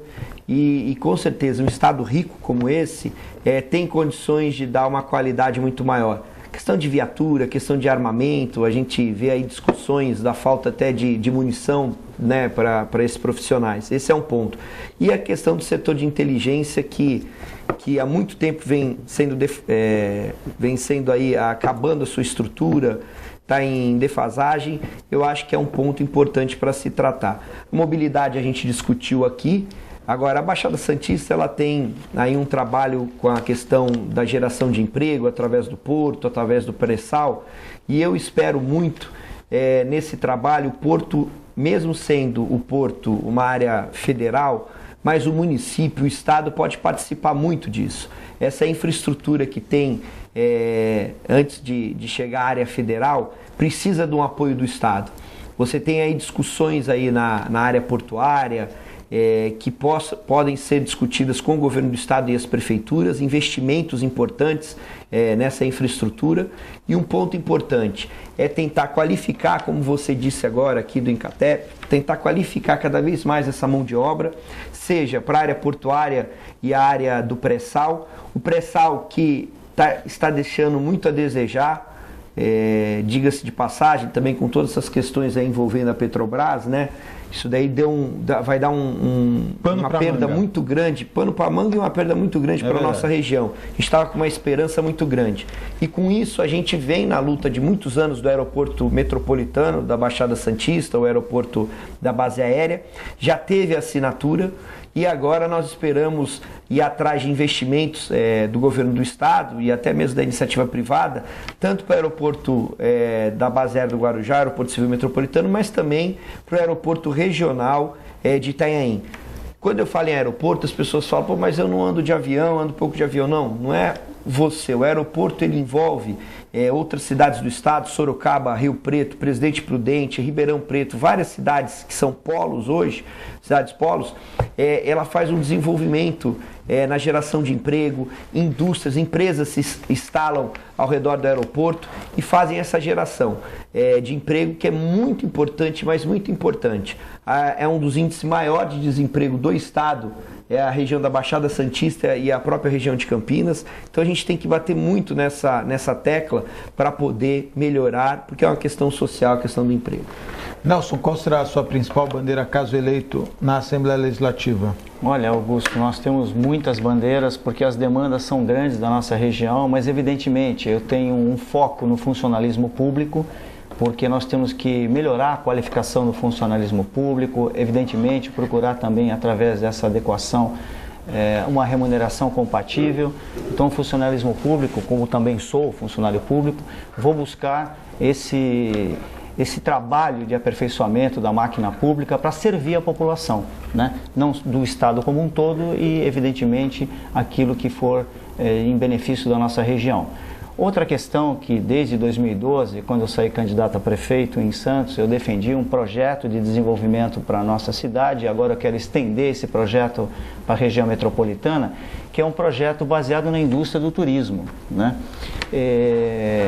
E com certeza um estado rico como esse tem condições de dar uma qualidade muito maior. Questão de viatura, questão de armamento, a gente vê aí discussões da falta até de munição, né, para esses profissionais. Esse é um ponto. E a questão do setor de inteligência que há muito tempo vem sendo aí, acabando a sua estrutura, está em defasagem, eu acho que é um ponto importante para se tratar. Mobilidade a gente discutiu aqui. Agora, a Baixada Santista ela tem aí um trabalho com a questão da geração de emprego através do porto, através do pré-sal, e eu espero muito nesse trabalho, o porto, mesmo sendo o porto uma área federal, mas o município, o estado pode participar muito disso. Essa infraestrutura que tem antes de chegar à área federal precisa de um apoio do estado. Você tem aí discussões aí na área portuária, que podem ser discutidas com o governo do estado e as prefeituras, investimentos importantes nessa infraestrutura. E um ponto importante é tentar qualificar, como você disse agora aqui do Incatep, tentar qualificar cada vez mais essa mão de obra, seja para a área portuária e a área do pré-sal. O pré-sal que está deixando muito a desejar, diga-se de passagem, também com todas essas questões aí envolvendo a Petrobras, né? Isso daí vai dar uma perda muito grande, pano para manga, e uma perda muito grande para a nossa região. A gente estava com uma esperança muito grande. E com isso a gente vem na luta de muitos anos do aeroporto metropolitano da Baixada Santista, o aeroporto da base aérea. Já teve assinatura e agora nós esperamos ir atrás de investimentos do governo do estado e até mesmo da iniciativa privada, tanto para o aeroporto da base aérea do Guarujá, aeroporto civil metropolitano, mas também para o aeroporto regional de Itanhaém. Quando eu falo em aeroporto, as pessoas falam, pô, mas eu não ando de avião, ando pouco de avião. Não é você. O aeroporto ele envolve outras cidades do estado, Sorocaba, Rio Preto, Presidente Prudente, Ribeirão Preto, várias cidades que são polos hoje, cidades polos. Ela faz um desenvolvimento na geração de emprego, indústrias, empresas se instalam ao redor do aeroporto e fazem essa geração de emprego, que é muito importante, mas muito importante. É um dos índices maiores de desemprego do estado, é a região da Baixada Santista e a própria região de Campinas. Então a gente tem que bater muito nessa tecla para poder melhorar, porque é uma questão social, a questão do emprego. Nelson, qual será a sua principal bandeira caso eleito na Assembleia Legislativa? Olha, Augusto, nós temos muitas bandeiras porque as demandas são grandes da nossa região, mas evidentemente eu tenho um foco no funcionalismo público, porque nós temos que melhorar a qualificação do funcionalismo público, evidentemente procurar também, através dessa adequação, uma remuneração compatível. Então, o funcionalismo público, como também sou funcionário público, vou buscar esse trabalho de aperfeiçoamento da máquina pública para servir a população, né? Não do Estado como um todo e, evidentemente, aquilo que for em benefício da nossa região. Outra questão que desde 2012, quando eu saí candidato a prefeito em Santos, eu defendi um projeto de desenvolvimento para a nossa cidade, e agora eu quero estender esse projeto para a região metropolitana, que é um projeto baseado na indústria do turismo, né?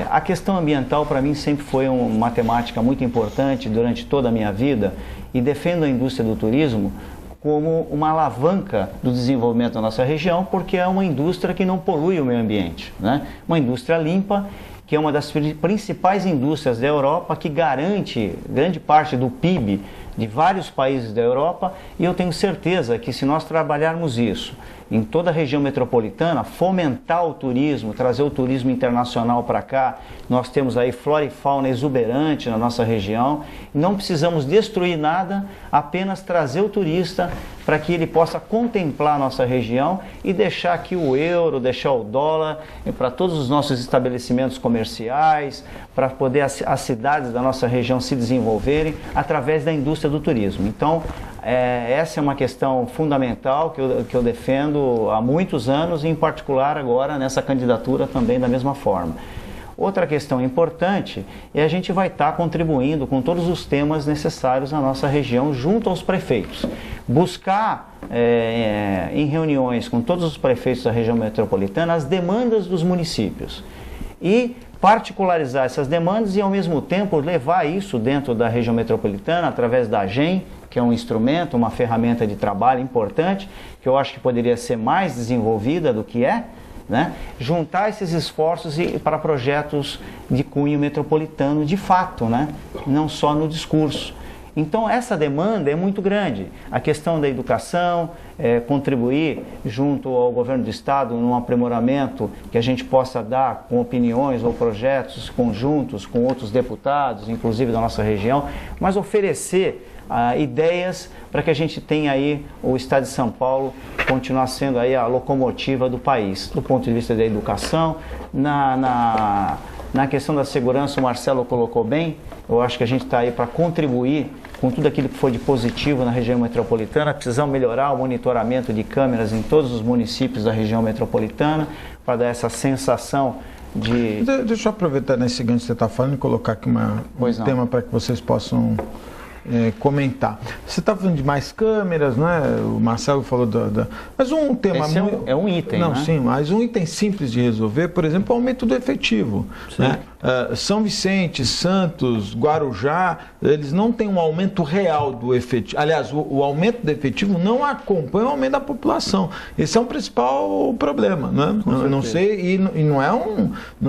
A questão ambiental para mim sempre foi uma temática muito importante durante toda a minha vida, e defendo a indústria do turismo como uma alavanca do desenvolvimento da nossa região, porque é uma indústria que não polui o meio ambiente, né? Uma indústria limpa, que é uma das principais indústrias da Europa, que garante grande parte do PIB de vários países da Europa, e eu tenho certeza que se nós trabalharmos isso em toda a região metropolitana, fomentar o turismo, trazer o turismo internacional para cá, nós temos aí flora e fauna exuberante na nossa região, não precisamos destruir nada, apenas trazer o turista para que ele possa contemplar a nossa região e deixar aqui o euro, deixar o dólar para todos os nossos estabelecimentos comerciais, para poder as cidades da nossa região se desenvolverem através da indústria do turismo. Então, essa é uma questão fundamental que eu defendo há muitos anos, e em particular agora nessa candidatura também da mesma forma. Outra questão importante é a gente vai estar contribuindo com todos os temas necessários na nossa região junto aos prefeitos. Buscar em reuniões com todos os prefeitos da região metropolitana as demandas dos municípios e particularizar essas demandas e ao mesmo tempo levar isso dentro da região metropolitana através da AGEM, que é um instrumento, uma ferramenta de trabalho importante, que eu acho que poderia ser mais desenvolvida do que né? Juntar esses esforços para projetos de cunho metropolitano de fato, né? Não só no discurso. Então essa demanda é muito grande. A questão da educação, contribuir junto ao governo do estado num aprimoramento que a gente possa dar com opiniões ou projetos conjuntos com outros deputados, inclusive da nossa região, mas oferecer ideias para que a gente tenha aí o Estado de São Paulo continuar sendo aí a locomotiva do país, do ponto de vista da educação, na questão da segurança. O Marcelo colocou bem, eu acho que a gente está aí para contribuir com tudo aquilo que foi de positivo na região metropolitana. Precisamos melhorar o monitoramento de câmeras em todos os municípios da região metropolitana para dar essa sensação de... Deixa eu aproveitar nesse gancho que você está falando e colocar aqui um tema para que vocês possam comentar. Você está falando de mais câmeras, né? O Marcelo falou mas um tema... Esse é um item, não, né? Sim, mas um item simples de resolver, por exemplo, o aumento do efetivo. Né? São Vicente, Santos, Guarujá, eles não têm um aumento real do efetivo. Aliás, o aumento do efetivo não acompanha o aumento da população. Esse é o principal problema, né? Não sei, e não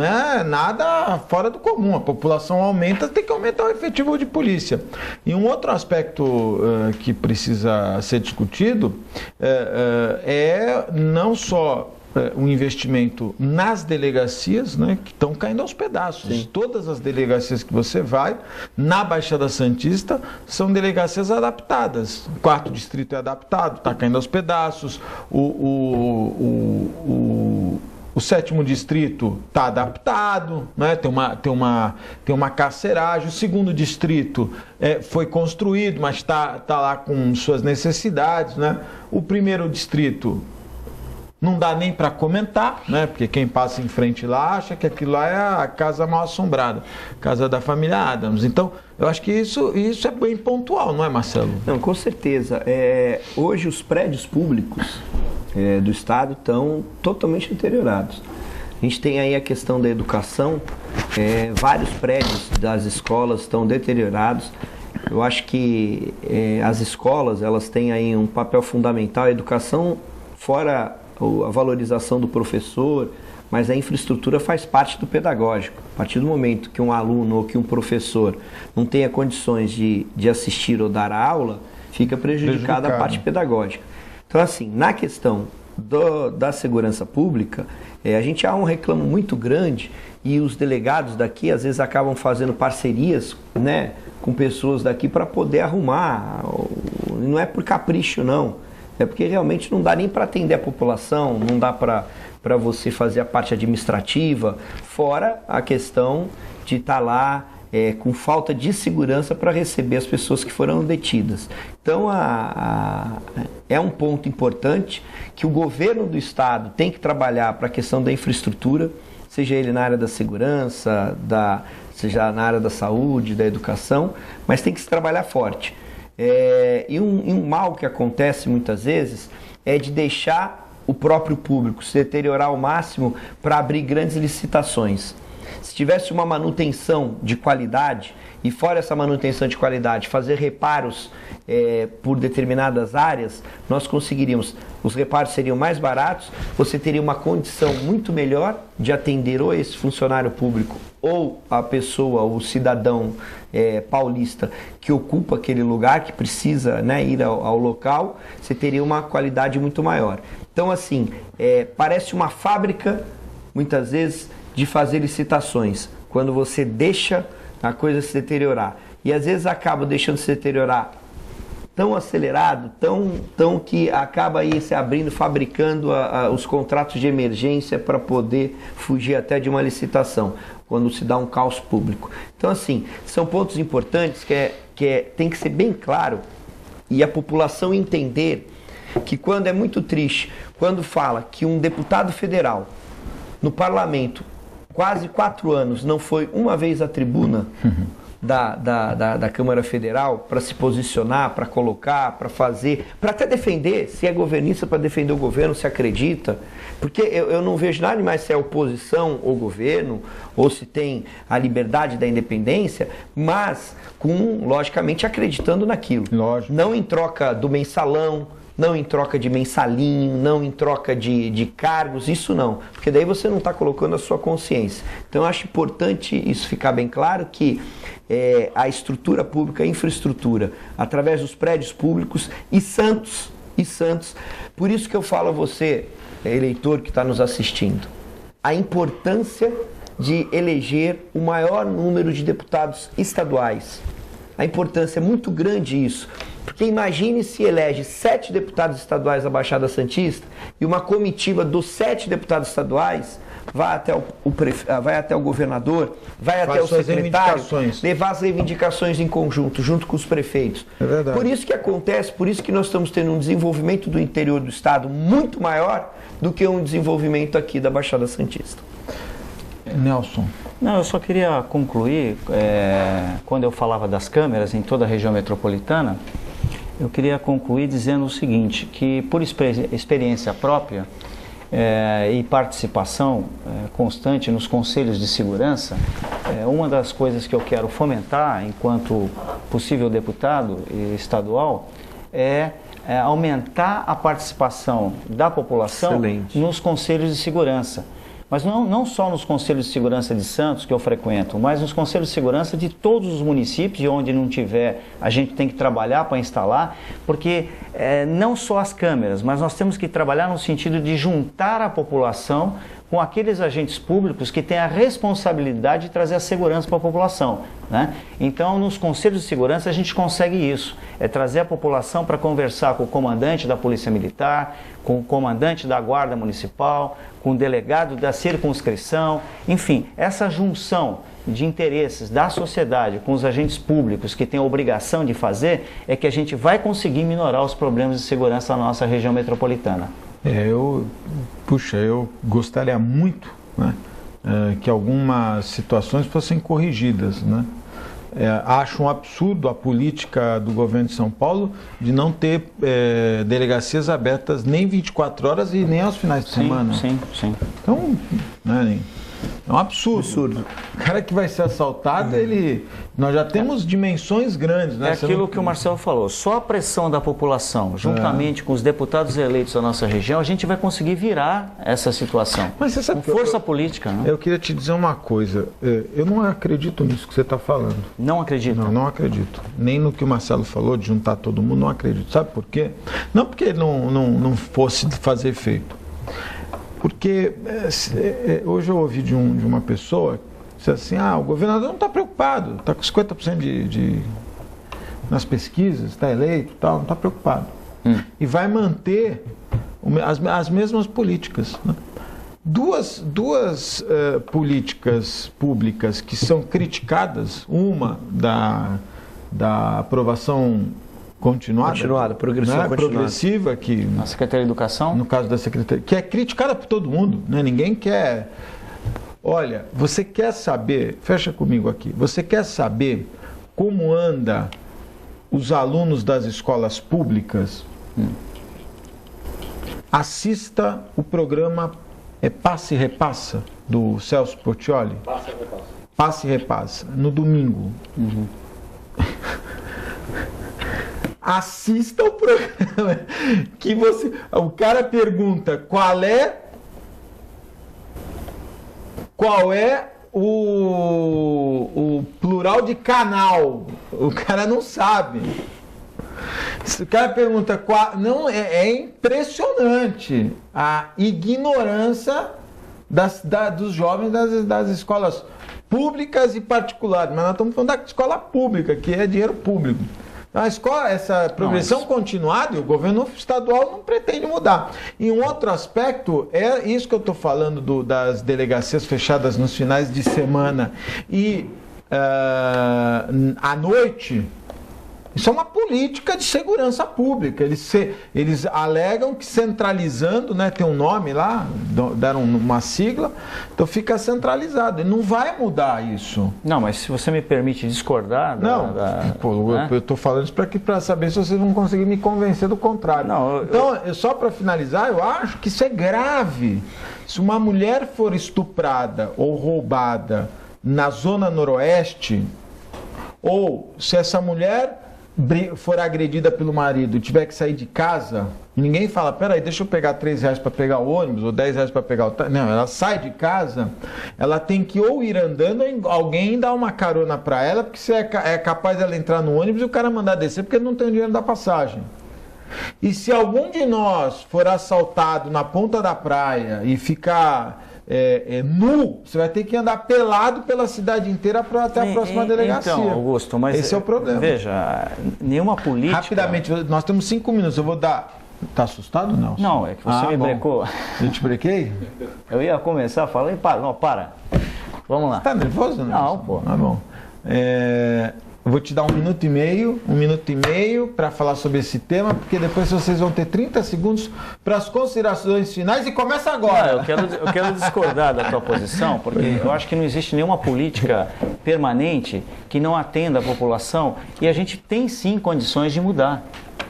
é nada fora do comum. A população aumenta, tem que aumentar o efetivo de polícia. E um outro aspecto que precisa ser discutido é não só um investimento nas delegacias, né, que estão caindo aos pedaços. Sim. Todas as delegacias que você vai, na Baixada Santista, são delegacias adaptadas. O 4º distrito é adaptado, está caindo aos pedaços. O 7º distrito está adaptado, né? tem uma carceragem. O 2º distrito foi construído, mas está lá com suas necessidades, né? O 1º distrito não dá nem para comentar, né? Porque quem passa em frente lá acha que aquilo lá é a casa mal assombrada, casa da família Adams. Então, eu acho que isso é bem pontual, não é, Marcelo? Não, com certeza. Hoje os prédios públicos do Estado estão totalmente deteriorados. A gente tem aí a questão da educação, vários prédios das escolas estão deteriorados. Eu acho que as escolas, elas têm aí um papel fundamental, a educação, fora a valorização do professor, mas a infraestrutura faz parte do pedagógico. A partir do momento que um aluno ou que um professor não tenha condições de assistir ou dar a aula, fica prejudicada a parte pedagógica. Então, assim, na questão da segurança pública, a gente há um reclamo muito grande e os delegados daqui às vezes acabam fazendo parcerias, né, com pessoas daqui para poder arrumar. Não é por capricho, não. É porque realmente não dá nem para atender a população, não dá para você fazer a parte administrativa, fora a questão de estar lá com falta de segurança para receber as pessoas que foram detidas. Então, é um ponto importante que o governo do Estado tem que trabalhar para a questão da infraestrutura, seja ele na área da segurança, seja na área da saúde, da educação, mas tem que se trabalhar forte. E um mal que acontece muitas vezes é de deixar o próprio público se deteriorar ao máximo para abrir grandes licitações. Se tivesse uma manutenção de qualidade, e fora essa manutenção de qualidade, fazer reparos por determinadas áreas, nós conseguiríamos, os reparos seriam mais baratos, você teria uma condição muito melhor de atender ou esse funcionário público ou a pessoa, o cidadão paulista que ocupa aquele lugar, que precisa, né, ir ao local, você teria uma qualidade muito maior. Então, assim, parece uma fábrica, muitas vezes, de fazer licitações, quando você deixa a coisa se deteriorar. E às vezes acaba deixando se deteriorar tão acelerado, tão que acaba aí se abrindo, fabricando os contratos de emergência para poder fugir até de uma licitação, quando se dá um caos público. Então, assim, são pontos importantes que tem que ser bem claro e a população entender que quando é muito triste, quando fala que um deputado federal no parlamento, quase 4 anos, não foi uma vez à tribuna da Câmara Federal para se posicionar, para colocar, para fazer, para até defender, se é governista, para defender o governo, se acredita. Porque eu não vejo nada mais se é oposição ao governo, ou se tem a liberdade da independência, mas logicamente, acreditando naquilo. Lógico. Não em troca do mensalão, não em troca de mensalinho, não em troca de cargos, isso não. Porque daí você não está colocando a sua consciência. Então eu acho importante isso ficar bem claro, que a estrutura pública, a infraestrutura, através dos prédios públicos e Santos, por isso que eu falo a você, eleitor que está nos assistindo, a importância de eleger o maior número de deputados estaduais. a importância é muito grande isso. Porque imagine se elege 7 deputados estaduais da Baixada Santista e uma comitiva dos 7 deputados estaduais vai até o governador, vai até o secretário, levar as reivindicações em conjunto, junto com os prefeitos. É verdade. Por isso que acontece, por isso que nós estamos tendo um desenvolvimento do interior do estado muito maior do que um desenvolvimento aqui da Baixada Santista. Nelson. Não, eu só queria concluir, quando eu falava das câmeras em toda a região metropolitana, eu queria concluir dizendo o seguinte, que por experiência própria e participação constante nos conselhos de segurança, uma das coisas que eu quero fomentar enquanto possível deputado estadual é aumentar a participação da população nos conselhos de segurança. Mas não só nos conselhos de segurança de Santos, que eu frequento, mas nos conselhos de segurança de todos os municípios, e onde não tiver, a gente tem que trabalhar para instalar, porque não só as câmeras, mas nós temos que trabalhar no sentido de juntar a população com aqueles agentes públicos que têm a responsabilidade de trazer a segurança para a população, né? Então, nos conselhos de segurança, a gente consegue isso, trazer a população para conversar com o comandante da Polícia Militar, com o comandante da Guarda Municipal, com o delegado da circunscrição, enfim, essa junção de interesses da sociedade com os agentes públicos que têm a obrigação de fazer é que a gente vai conseguir minorar os problemas de segurança na nossa região metropolitana. Eu gostaria muito, né, que algumas situações fossem corrigidas, né? Acho um absurdo a política do governo de São Paulo de não ter delegacias abertas nem 24 horas e nem aos finais de semana. Sim. Então, né, é um absurdo. O cara que vai ser assaltado, nós já temos dimensões grandes, né? É aquilo que o Marcelo falou, só a pressão da população, juntamente com os deputados eleitos da nossa região, a gente vai conseguir virar essa situação. Mas você sabe com força política, né? Eu queria te dizer uma coisa, eu não acredito nisso que você está falando. Não acredito? Não acredito. Nem no que o Marcelo falou de juntar todo mundo, não acredito. Sabe por quê? Não porque ele não fosse fazer efeito. Porque hoje eu ouvi de uma pessoa que disse assim, o governador não está preocupado, está com 50% nas pesquisas, está eleito, tal, não está preocupado. E vai manter as mesmas políticas, né? Duas políticas públicas que são criticadas, uma da aprovação continuada, progressiva, que na Secretaria de Educação, no caso da Secretaria, que é criticada por todo mundo, né? Ninguém quer. Olha, você quer saber, fecha comigo aqui, você quer saber como anda os alunos das escolas públicas? Assista o programa Passe e Repassa, do Celso Portiolli. Passe e Repassa, no domingo. Assista o programa que o cara pergunta qual é o plural de canal. O cara não sabe. O cara pergunta não, é impressionante a ignorância dos jovens das escolas públicas e particulares, mas nós estamos falando da escola pública, que é dinheiro público. Essa progressão continuada, o governo estadual não pretende mudar. E um outro aspecto é isso que eu estou falando das delegacias fechadas nos finais de semana e à noite. Isso é uma política de segurança pública. Eles alegam que centralizando, né, tem um nome lá, deram uma sigla, então fica centralizado. E não vai mudar isso. Não, mas se você me permite discordar... Eu estou falando isso para saber se vocês vão conseguir me convencer do contrário. Então, só para finalizar, eu acho que isso é grave. Se uma mulher for estuprada ou roubada na Zona Noroeste, ou se essa mulher for agredida pelo marido e tiver que sair de casa, ninguém fala, peraí, deixa eu pegar R$3 para pegar o ônibus ou R$10 para pegar o... Não, ela sai de casa, ela tem que ou ir andando ou alguém dar uma carona para ela, porque se é capaz dela entrar no ônibus e o cara mandar descer porque ele não tem o dinheiro da passagem. E se algum de nós for assaltado na ponta da praia e ficar nu, você vai ter que andar pelado pela cidade inteira até a próxima delegacia. Então, Augusto, mas esse é o problema. Veja, nenhuma política... Rapidamente, nós temos 5 minutos, eu vou dar... Tá assustado, não? Não, é que você me brecou. Eu te brequei? Eu ia começar a falar e para. Vamos lá. Tá nervoso? Não, pô. Tá bom. Eu vou te dar 1 minuto e meio para falar sobre esse tema, porque depois vocês vão ter 30 segundos para as considerações finais e começa agora. Não, eu quero discordar da tua posição, porque eu acho que não existe nenhuma política permanente que não atenda a população e a gente tem sim condições de mudar.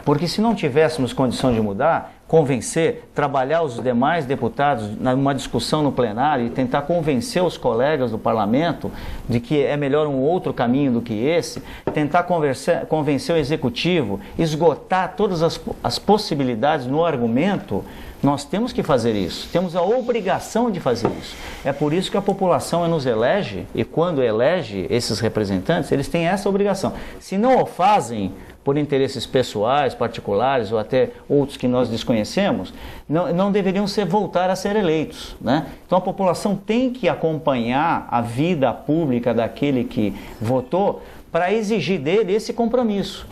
Porque se não tivéssemos condições de mudar, convencer, trabalhar os demais deputados numa discussão no plenário e tentar convencer os colegas do parlamento de que é melhor um outro caminho do que esse, tentar convencer o executivo, esgotar todas as possibilidades no argumento, nós temos que fazer isso, temos a obrigação de fazer isso. É por isso que a população nos elege, e quando elege esses representantes, eles têm essa obrigação. Se não o fazem por interesses pessoais, particulares ou até outros que nós desconhecemos, não deveriam voltar a ser eleitos, né? Então a população tem que acompanhar a vida pública daquele que votou para exigir dele esse compromisso.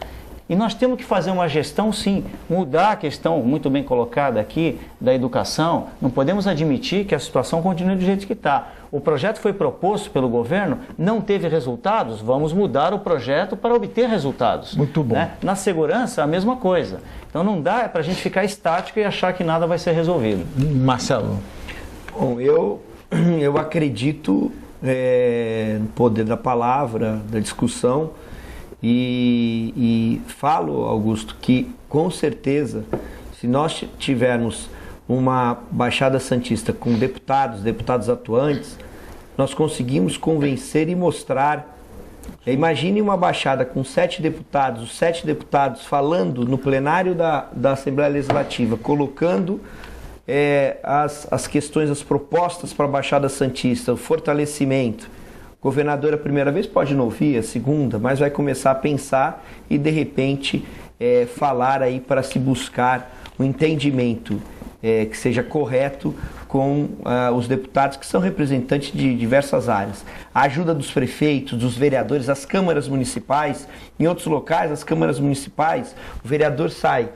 E nós temos que fazer uma gestão, sim, mudar a questão muito bem colocada aqui da educação. Não podemos admitir que a situação continue do jeito que está. O projeto foi proposto pelo governo, não teve resultados, vamos mudar o projeto para obter resultados. Muito bom. Né? Na segurança, a mesma coisa. Então não dá para a gente ficar estático e achar que nada vai ser resolvido. Marcelo. Bom, eu acredito no poder da palavra, da discussão. E falo, Augusto, que com certeza, se nós tivermos uma Baixada Santista com deputados atuantes, nós conseguimos convencer e mostrar. Imagine uma Baixada com 7 deputados, os 7 deputados falando no plenário da Assembleia Legislativa, colocando as questões, as propostas para a Baixada Santista, o fortalecimento. O governador a primeira vez pode não ouvir, a segunda, mas vai começar a pensar e de repente falar aí para se buscar um entendimento que seja correto com os deputados que são representantes de diversas áreas. A ajuda dos prefeitos, dos vereadores, as câmaras municipais. Em outros locais, as câmaras municipais, o vereador sai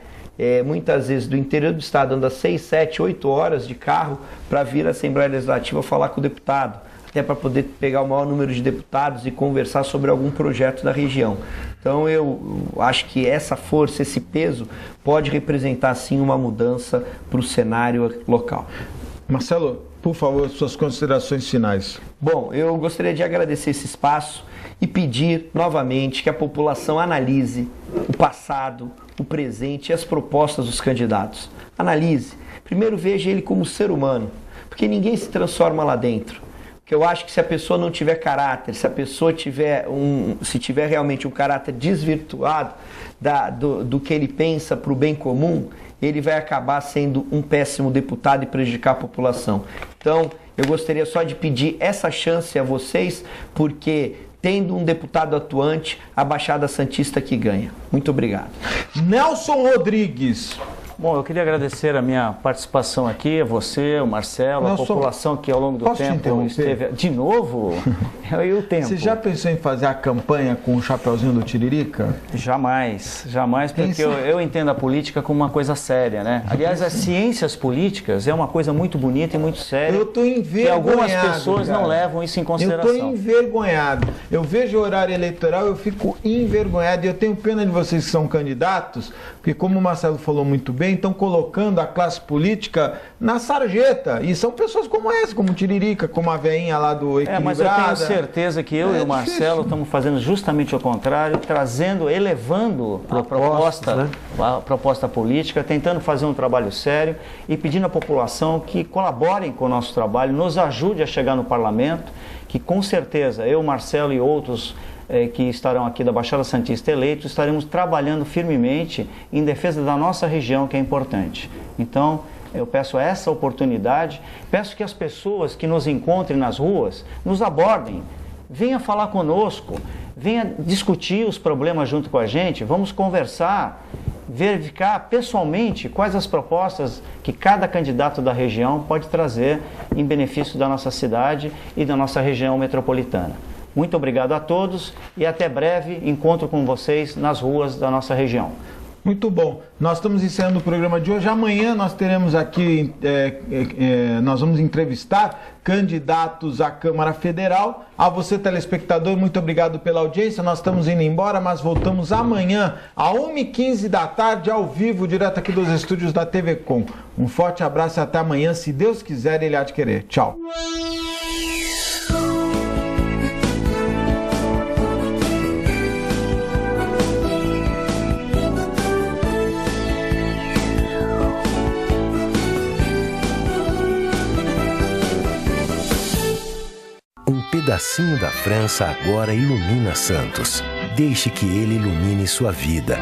muitas vezes do interior do estado, anda 6, 7, 8 horas de carro para vir à Assembleia Legislativa falar com o deputado, até para poder pegar o maior número de deputados e conversar sobre algum projeto da região. Então eu acho que essa força, esse peso, pode representar sim uma mudança para o cenário local. Marcelo, por favor, suas considerações finais. Bom, eu gostaria de agradecer esse espaço e pedir novamente que a população analise o passado, o presente e as propostas dos candidatos. Analise. Primeiro veja ele como ser humano, porque ninguém se transforma lá dentro. Porque eu acho que se a pessoa não tiver caráter, se a pessoa tiver realmente um caráter desvirtuado do que ele pensa para o bem comum, ele vai acabar sendo um péssimo deputado e prejudicar a população. Então, eu gostaria só de pedir essa chance a vocês, porque tendo um deputado atuante, a Baixada Santista que ganha. Muito obrigado. Nelson Rodrigues. Bom, eu queria agradecer a minha participação aqui, a você, o Marcelo, a população que ao longo do tempo esteve... De novo? E o tempo? Você já pensou em fazer a campanha com o chapeuzinho do Tiririca? Jamais, porque eu entendo a política como uma coisa séria, né? Aliás, as ciências políticas é uma coisa muito bonita e muito séria. Eu estou envergonhado. E algumas pessoas não levam isso em consideração. Eu estou envergonhado. Eu vejo o horário eleitoral, eu fico envergonhado. E eu tenho pena de vocês que são candidatos, porque como o Marcelo falou muito bem, estão colocando a classe política na sarjeta. E são pessoas como essa, como o Tiririca, como a veinha lá do Equilibrada. Mas eu tenho certeza que eu e o Marcelo estamos fazendo justamente o contrário, elevando a proposta política, tentando fazer um trabalho sério e pedindo à população que colaborem com o nosso trabalho, nos ajude a chegar no parlamento, que com certeza eu, Marcelo e outros que estarão aqui da Baixada Santista eleitos, estaremos trabalhando firmemente em defesa da nossa região, que é importante. Então, eu peço essa oportunidade, peço que as pessoas que nos encontrem nas ruas nos abordem, venha falar conosco, venha discutir os problemas junto com a gente, vamos conversar, verificar pessoalmente quais as propostas que cada candidato da região pode trazer em benefício da nossa cidade e da nossa região metropolitana. Muito obrigado a todos e até breve encontro com vocês nas ruas da nossa região. Muito bom. Nós estamos encerrando o programa de hoje. Amanhã nós teremos aqui, nós vamos entrevistar candidatos à Câmara Federal. A você, telespectador, muito obrigado pela audiência. Nós estamos indo embora, mas voltamos amanhã, às 1h15 da tarde, ao vivo, direto aqui dos estúdios da TV Com. Um forte abraço e até amanhã, se Deus quiser, Ele há de querer. Tchau. Um pedacinho da França agora ilumina Santos. Deixe que ele ilumine sua vida.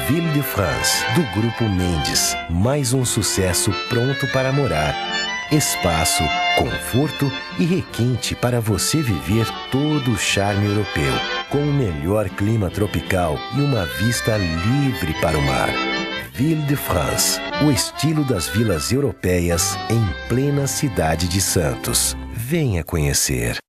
Ville de France, do Grupo Mendes. Mais um sucesso pronto para morar. Espaço, conforto e requinte para você viver todo o charme europeu. Com o melhor clima tropical e uma vista livre para o mar. Ville de France, o estilo das vilas europeias em plena cidade de Santos. Venha conhecer.